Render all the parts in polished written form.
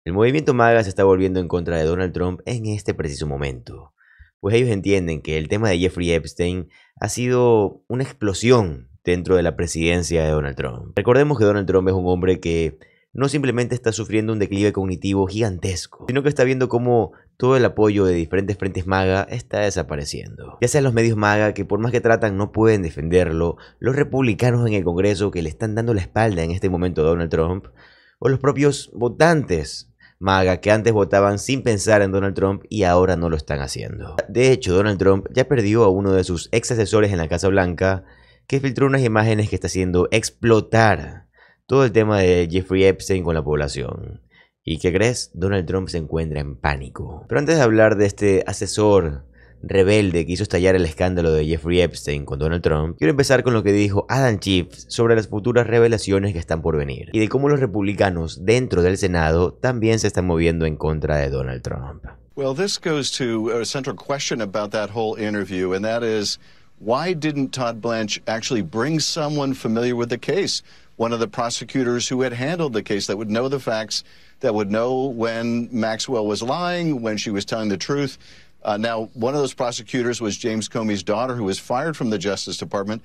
El movimiento MAGA se está volviendo en contra de Donald Trump en este preciso momento, pues ellos entienden que el tema de Jeffrey Epstein ha sido una explosión dentro de la presidencia de Donald Trump. Recordemos que Donald Trump es un hombre que no simplemente está sufriendo un declive cognitivo gigantesco, sino que está viendo cómo todo el apoyo de diferentes frentes MAGA está desapareciendo. Ya sean los medios MAGA, que por más que tratan no pueden defenderlo, los republicanos en el Congreso que le están dando la espalda en este momento a Donald Trump, o los propios votantes MAGA que antes votaban sin pensar en Donald Trump y ahora no lo están haciendo. De hecho, Donald Trump ya perdió a uno de sus ex asesores en la Casa Blanca, que filtró unas imágenes que está haciendo explotar todo el tema de Jeffrey Epstein con la población. ¿Y qué crees? Donald Trump se encuentra en pánico. Pero antes de hablar de este asesor rebelde que hizo estallar el escándalo de Jeffrey Epstein con Donald Trump, quiero empezar con lo que dijo Adam Schiff sobre las futuras revelaciones que están por venir y de cómo los republicanos dentro del Senado también se están moviendo en contra de Donald Trump. Well, this goes to a central question about that whole interview, and that is, why didn't Todd Blanche actually bring someone familiar with the case? One of the prosecutors who had handled the case, that would know the facts, that would know when Maxwell was lying, when she was telling the truth. Now, one of those prosecutors was James Comey's daughter, who was fired from the Justice Department.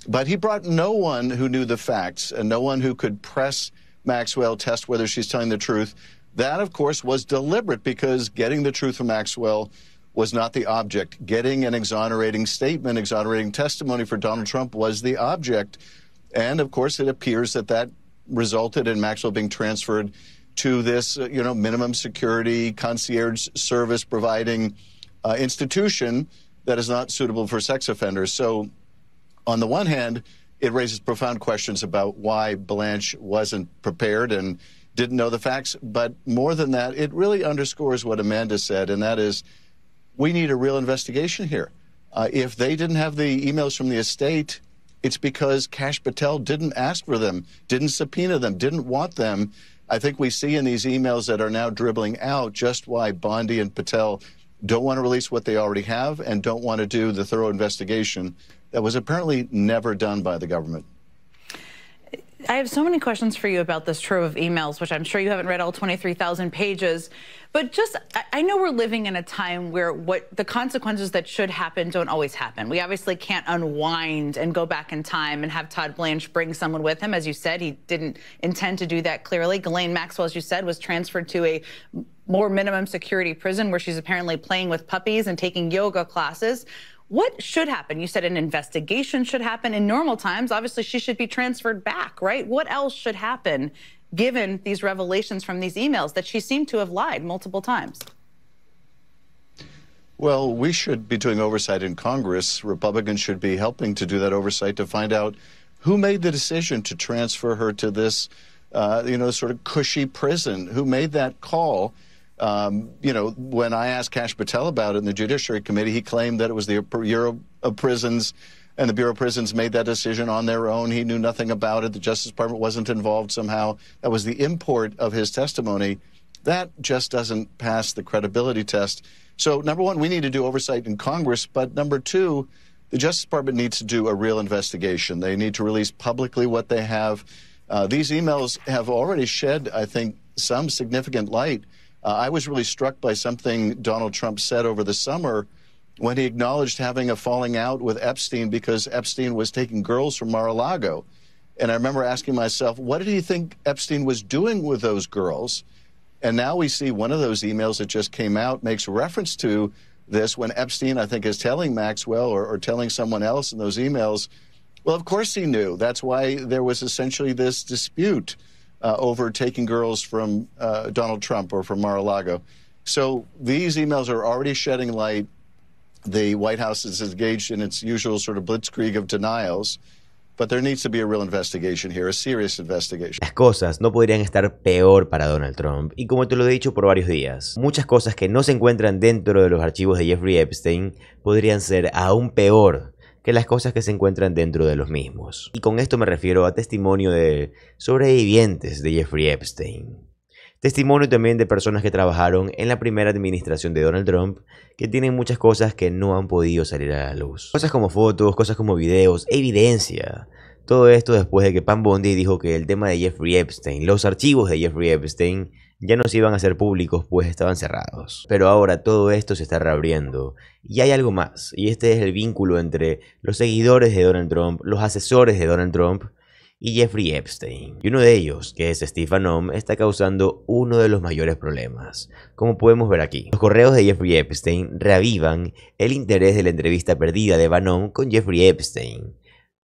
But he brought no one who knew the facts and no one who could press Maxwell, test whether she's telling the truth. That, of course, was deliberate because getting the truth from Maxwell was not the object. Getting an exonerating statement, exonerating testimony for Donald Trump was the object. And, of course, it appears that that resulted in Maxwell being transferred to this, minimum security concierge service providing institution that is not suitable for sex offenders. So on the one hand, it raises profound questions about why Blanche wasn't prepared and didn't know the facts. But more than that, it really underscores what Amanda said, and that is we need a real investigation here. If they didn't have the emails from the estate, it's because Kash Patel didn't ask for them, didn't subpoena them, didn't want them. I think we see in these emails that are now dribbling out just why Bondi and Patel don't want to release what they already have and don't want to do the thorough investigation that was apparently never done by the government. I have so many questions for you about this trove of emails, which I'm sure you haven't read all 23,000 pages. But just, I know we're living in a time where what the consequences that should happen don't always happen. We obviously can't unwind and go back in time and have Todd Blanche bring someone with him. As you said, he didn't intend to do that clearly. Ghislaine Maxwell, as you said, was transferred to a more minimum security prison where she's apparently playing with puppies and taking yoga classes. What should happen? You said an investigation should happen. In normal times, obviously, she should be transferred back, right? What else should happen given these revelations from these emails that she seemed to have lied multiple times? Well, we should be doing oversight in Congress. Republicans should be helping to do that oversight to find out who made the decision to transfer her to this, sort of cushy prison. Who made that call? When I asked Kash Patel about it in the Judiciary Committee, he claimed that it was the Bureau of Prisons, and the Bureau of Prisons made that decision on their own. He knew nothing about it. The Justice Department wasn't involved somehow. That was the import of his testimony. That just doesn't pass the credibility test. So, number one, we need to do oversight in Congress. But number two, the Justice Department needs to do a real investigation. They need to release publicly what they have. These emails have already shed, I think, some significant light. I was really struck by something Donald Trump said over the summer when he acknowledged having a falling out with Epstein because Epstein was taking girls from Mar-a-Lago. And I remember asking myself, what did he think Epstein was doing with those girls? And now we see one of those emails that just came out makes reference to this when Epstein, I think, is telling Maxwell or telling someone else in those emails, well, of course he knew. That's why there was essentially this dispute over taking girls from Donald Trump or from Mar-a-Lago. So these emails are already shedding light. The White House is engaged in its usual sort of blitzkrieg of denials. But there needs to be a real investigation here, a serious investigation. Las cosas no podrían estar peor para Donald Trump. Y como te lo he dicho por varios días, muchas cosas que no se encuentran dentro de los archivos de Jeffrey Epstein podrían ser aún peor que las cosas que se encuentran dentro de los mismos. Y con esto me refiero a testimonio de sobrevivientes de Jeffrey Epstein. Testimonio también de personas que trabajaron en la primera administración de Donald Trump, que tienen muchas cosas que no han podido salir a la luz. Cosas como fotos, cosas como videos, evidencia. Todo esto después de que Pam Bondi dijo que el tema de Jeffrey Epstein, los archivos de Jeffrey Epstein, ya no se iban a hacer públicos pues estaban cerrados. Pero ahora todo esto se está reabriendo y hay algo más, y este es el vínculo entre los seguidores de Donald Trump, los asesores de Donald Trump y Jeffrey Epstein. Y uno de ellos, que es Steve Bannon, está causando uno de los mayores problemas, como podemos ver aquí. Los correos de Jeffrey Epstein reavivan el interés de la entrevista perdida de Bannon con Jeffrey Epstein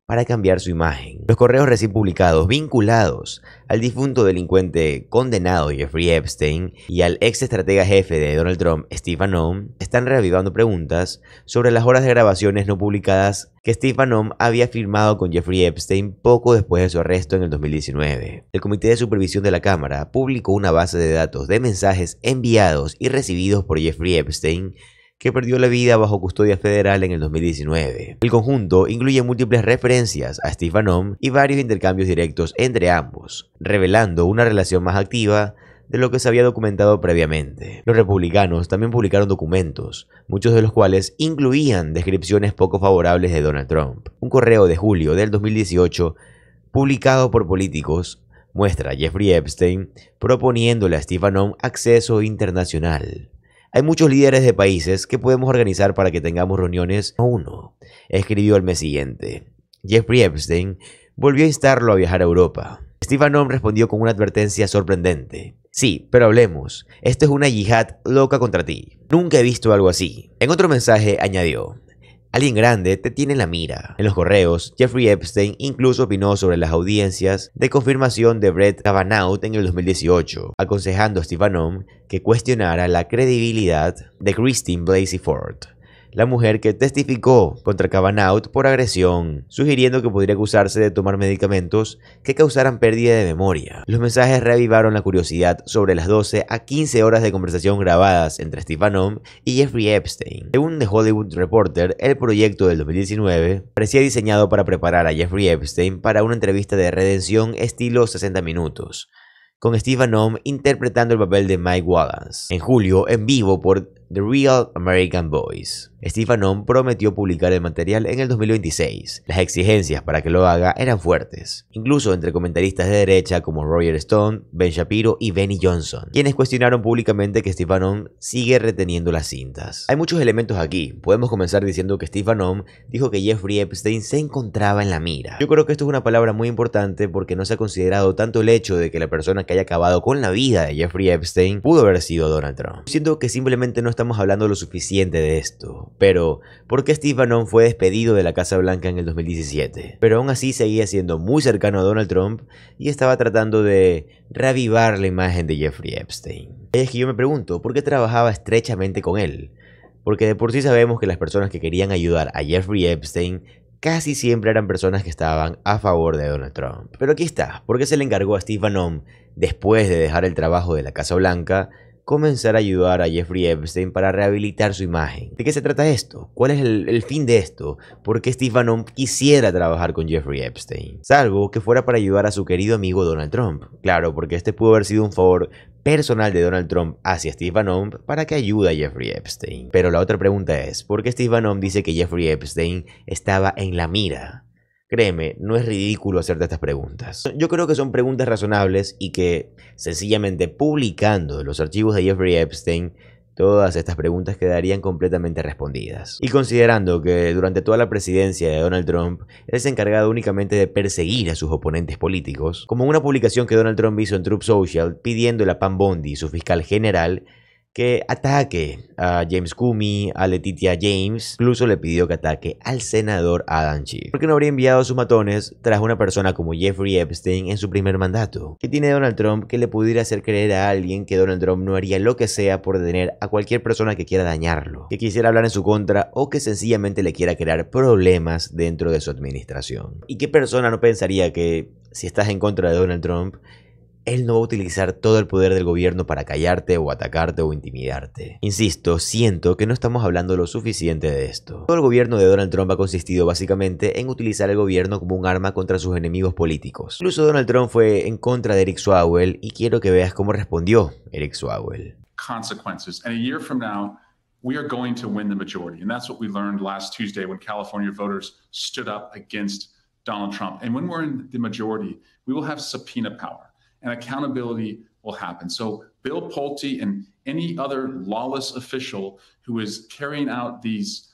para cambiar su imagen. Los correos recién publicados vinculados al difunto delincuente condenado Jeffrey Epstein y al ex estratega jefe de Donald Trump, Steve Bannon, están reavivando preguntas sobre las horas de grabaciones no publicadas que Steve Bannon había firmado con Jeffrey Epstein poco después de su arresto en el 2019. El Comité de Supervisión de la Cámara publicó una base de datos de mensajes enviados y recibidos por Jeffrey Epstein, que perdió la vida bajo custodia federal en el 2019. El conjunto incluye múltiples referencias a Steve Bannon y varios intercambios directos entre ambos, revelando una relación más activa de lo que se había documentado previamente. Los republicanos también publicaron documentos, muchos de los cuales incluían descripciones poco favorables de Donald Trump. Un correo de julio del 2018, publicado por políticos, muestra a Jeffrey Epstein proponiéndole a Steve Bannon acceso internacional. Hay muchos líderes de países que podemos organizar para que tengamos reuniones. Uno escribió al mes siguiente. Jeffrey Epstein volvió a instarlo a viajar a Europa. Steve Bannon respondió con una advertencia sorprendente. Sí, pero hablemos. Esto es una yihad loca contra ti. Nunca he visto algo así. En otro mensaje añadió: alguien grande te tiene en la mira. En los correos, Jeffrey Epstein incluso opinó sobre las audiencias de confirmación de Brett Kavanaugh en el 2018, aconsejando a Steve Bannon que cuestionara la credibilidad de Christine Blasey Ford, la mujer que testificó contra Kavanaugh por agresión, sugiriendo que podría acusarse de tomar medicamentos que causaran pérdida de memoria. Los mensajes reavivaron la curiosidad sobre las 12 a 15 horas de conversación grabadas entre Steve Bannon y Jeffrey Epstein. Según The Hollywood Reporter, el proyecto del 2019 parecía diseñado para preparar a Jeffrey Epstein para una entrevista de redención estilo 60 minutos, con Steve Bannon interpretando el papel de Mike Wallace. En julio, en vivo por The Real American Boys, Steve Bannon prometió publicar el material en el 2026. Las exigencias para que lo haga eran fuertes, incluso entre comentaristas de derecha como Roger Stone, Ben Shapiro y Benny Johnson, quienes cuestionaron públicamente que Steve Bannon sigue reteniendo las cintas. Hay muchos elementos aquí. Podemos comenzar diciendo que Steve Bannon dijo que Jeffrey Epstein se encontraba en la mira. Yo creo que esto es una palabra muy importante porque no se ha considerado tanto el hecho de que la persona que haya acabado con la vida de Jeffrey Epstein pudo haber sido Donald Trump. Siento que simplemente no estamos hablando lo suficiente de esto. Pero, ¿por qué Steve Bannon fue despedido de la Casa Blanca en el 2017? Pero aún así seguía siendo muy cercano a Donald Trump y estaba tratando de reavivar la imagen de Jeffrey Epstein. Es que yo me pregunto, ¿por qué trabajaba estrechamente con él? Porque de por sí sabemos que las personas que querían ayudar a Jeffrey Epstein casi siempre eran personas que estaban a favor de Donald Trump. Pero aquí está, ¿por qué se le encargó a Steve Bannon, después de dejar el trabajo de la Casa Blanca, comenzar a ayudar a Jeffrey Epstein para rehabilitar su imagen? ¿De qué se trata esto? ¿Cuál es el fin de esto? ¿Por qué Steve Bannon quisiera trabajar con Jeffrey Epstein? Salvo que fuera para ayudar a su querido amigo Donald Trump. Claro, porque este pudo haber sido un favor personal de Donald Trump hacia Steve Bannon para que ayude a Jeffrey Epstein. Pero la otra pregunta es, ¿por qué Steve Bannon dice que Jeffrey Epstein estaba en la mira? Créeme, no es ridículo hacerte estas preguntas. Yo creo que son preguntas razonables y que sencillamente publicando los archivos de Jeffrey Epstein, todas estas preguntas quedarían completamente respondidas. Y considerando que durante toda la presidencia de Donald Trump, él se ha encargado únicamente de perseguir a sus oponentes políticos, como una publicación que Donald Trump hizo en Truth Social pidiéndole a Pam Bondi, su fiscal general, que ataque a James Comey, a Letitia James, incluso le pidió que ataque al senador Adam Schiff. ¿Por qué no habría enviado a sus matones tras una persona como Jeffrey Epstein en su primer mandato? ¿Qué tiene Donald Trump que le pudiera hacer creer a alguien que Donald Trump no haría lo que sea por detener a cualquier persona que quiera dañarlo, que quisiera hablar en su contra o que sencillamente le quiera crear problemas dentro de su administración? ¿Y qué persona no pensaría que si estás en contra de Donald Trump, él no va a utilizar todo el poder del gobierno para callarte o atacarte o intimidarte? Insisto, siento que no estamos hablando lo suficiente de esto. Todo el gobierno de Donald Trump ha consistido básicamente en utilizar el gobierno como un arma contra sus enemigos políticos. Incluso Donald Trump fue en contra de Eric Swalwell y quiero que veas cómo respondió Eric Swalwell. Consequences. And a year from now, we are going to win the majority. And that's what we learned last Tuesday when California voters stood up against Donald Trump. And when we're in the majority, we will have subpoena power and accountability will happen. So Bill Pulte and any other lawless official who is carrying out these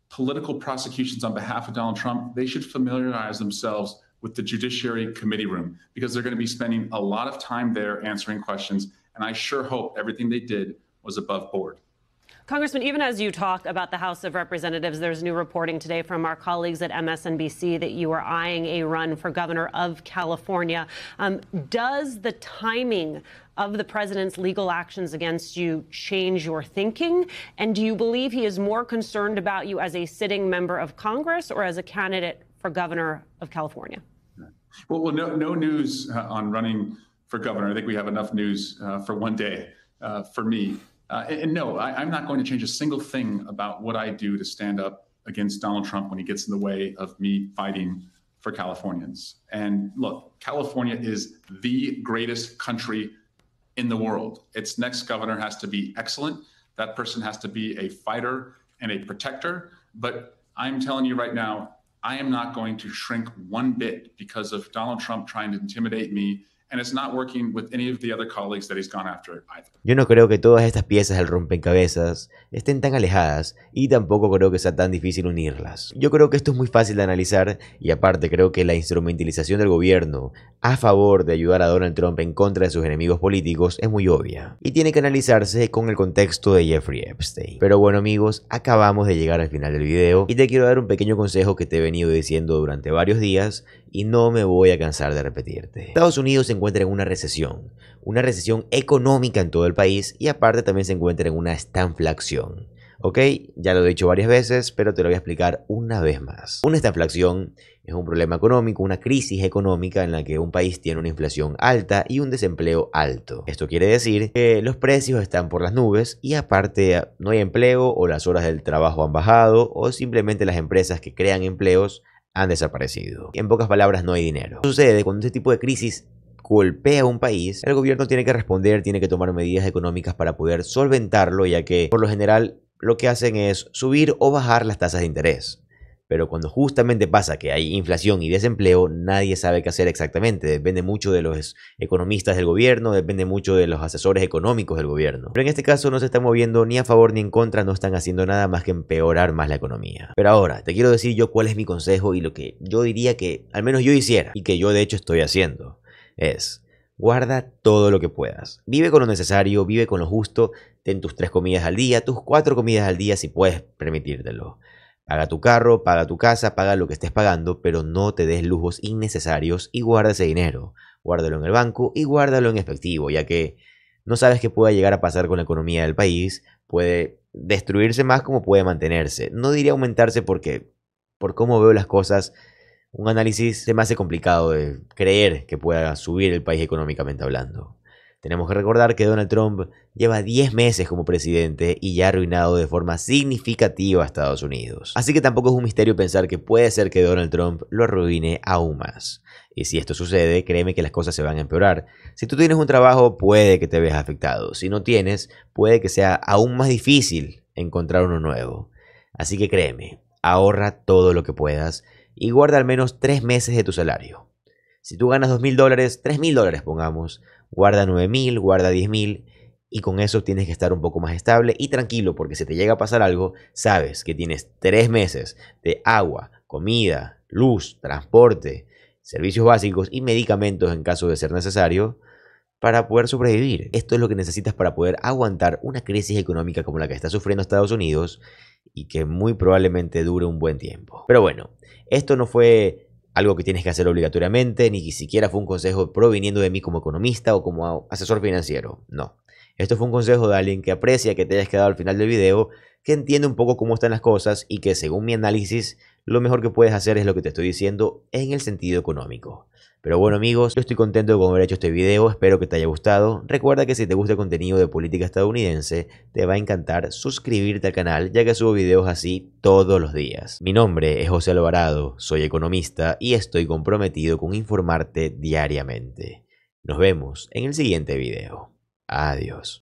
political prosecutions on behalf of Donald Trump, they should familiarize themselves with the Judiciary Committee room, because they're going to be spending a lot of time there answering questions. And I sure hope everything they did was above board. Congressman, even as you talk about the House of Representatives, there's new reporting today from our colleagues at MSNBC that you are eyeing a run for governor of California. Does the timing of the president's legal actions against you change your thinking? And do you believe he is more concerned about you as a sitting member of Congress or as a candidate for governor of California? Well, no news on running for governor. I think we have enough news for one day for me. And no, I'm not going to change a single thing about what I do to stand up against Donald Trump when he gets in the way of me fighting for Californians. And look, California is the greatest country in the world. Its next governor has to be excellent. That person has to be a fighter and a protector. But I'm telling you right now, I am not going to shrink one bit because of Donald Trump trying to intimidate me. And it's not working with any of the other colleagues that he's gone after either. Yo no creo que todas estas piezas del rompecabezas estén tan alejadas y tampoco creo que sea tan difícil unirlas. Yo creo que esto es muy fácil de analizar y aparte creo que la instrumentalización del gobierno a favor de ayudar a Donald Trump en contra de sus enemigos políticos es muy obvia y tiene que analizarse con el contexto de Jeffrey Epstein. Pero bueno amigos, acabamos de llegar al final del video y te quiero dar un pequeño consejo que te he venido diciendo durante varios días y no me voy a cansar de repetirte. Estados Unidos se encuentra en una recesión económica en todo el país y aparte también se encuentra en una estanflación. ¿Ok? Ya lo he dicho varias veces, pero te lo voy a explicar una vez más. Una estanflación es un problema económico, una crisis económica en la que un país tiene una inflación alta y un desempleo alto. Esto quiere decir que los precios están por las nubes y aparte no hay empleo o las horas del trabajo han bajado o simplemente las empresas que crean empleos han desaparecido. En pocas palabras, no hay dinero. ¿Qué sucede cuando este tipo de crisis golpea a un país? El gobierno tiene que responder, tiene que tomar medidas económicas para poder solventarlo, ya que por lo general lo que hacen es subir o bajar las tasas de interés. Pero cuando justamente pasa que hay inflación y desempleo, nadie sabe qué hacer exactamente. Depende mucho de los economistas del gobierno, depende mucho de los asesores económicos del gobierno. Pero en este caso no se está moviendo ni a favor ni en contra, no están haciendo nada más que empeorar más la economía. Pero ahora, te quiero decir yo cuál es mi consejo y lo que yo diría que al menos yo hiciera y que yo de hecho estoy haciendo. Es: guarda todo lo que puedas. Vive con lo necesario, vive con lo justo. Ten tus 3 comidas al día, tus 4 comidas al día si puedes permitírtelo. Paga tu carro, paga tu casa, paga lo que estés pagando, pero no te des lujos innecesarios y guarda ese dinero. Guárdalo en el banco y guárdalo en efectivo, ya que no sabes qué pueda llegar a pasar con la economía del país. Puede destruirse más como puede mantenerse. No diría aumentarse porque, por cómo veo las cosas, un análisis se me hace complicado de creer que pueda subir el país económicamente hablando. Tenemos que recordar que Donald Trump lleva 10 meses como presidente y ya ha arruinado de forma significativa a Estados Unidos. Así que tampoco es un misterio pensar que puede ser que Donald Trump lo arruine aún más. Y si esto sucede, créeme que las cosas se van a empeorar. Si tú tienes un trabajo, puede que te veas afectado. Si no tienes, puede que sea aún más difícil encontrar uno nuevo. Así que créeme, ahorra todo lo que puedas y guarda al menos 3 meses de tu salario. Si tú ganas $2,000, $3,000 pongamos, guarda 9,000, guarda 10,000 y con eso tienes que estar un poco más estable y tranquilo, porque si te llega a pasar algo, sabes que tienes 3 meses de agua, comida, luz, transporte, servicios básicos y medicamentos en caso de ser necesario para poder sobrevivir. Esto es lo que necesitas para poder aguantar una crisis económica como la que está sufriendo Estados Unidos y que muy probablemente dure un buen tiempo. Pero bueno, esto no fue algo que tienes que hacer obligatoriamente, ni siquiera fue un consejo proviniendo de mí como economista o como asesor financiero. No. Esto fue un consejo de alguien que aprecia que te hayas quedado al final del video, que entiende un poco cómo están las cosas y que según mi análisis, lo mejor que puedes hacer es lo que te estoy diciendo en el sentido económico. Pero bueno amigos, yo estoy contento de haber hecho este video, espero que te haya gustado. Recuerda que si te gusta el contenido de política estadounidense, te va a encantar suscribirte al canal, ya que subo videos así todos los días. Mi nombre es José Alvarado, soy economista y estoy comprometido con informarte diariamente. Nos vemos en el siguiente video. Adiós.